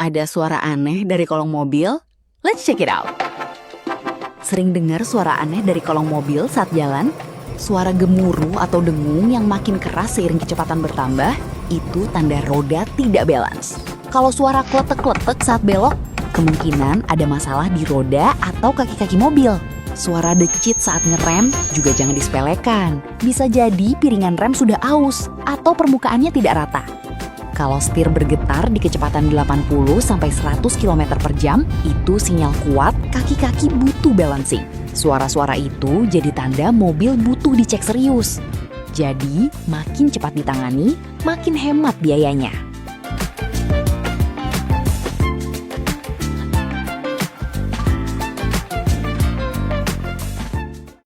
ada suara aneh dari kolong mobil? Let's check it out. Sering dengar suara aneh dari kolong mobil saat jalan? Suara gemuruh atau dengung yang makin keras seiring kecepatan bertambah, itu tanda roda tidak balance. Kalau suara kletek-kletek saat belok, kemungkinan ada masalah di roda atau kaki-kaki mobil. Suara decit saat ngerem juga jangan disepelekan. Bisa jadi piringan rem sudah aus atau permukaannya tidak rata. Kalau setir bergetar di kecepatan 80-100 km per jam, itu sinyal kuat kaki-kaki butuh balancing. Suara-suara itu jadi tanda mobil butuh dicek serius. Jadi, makin cepat ditangani, makin hemat biayanya.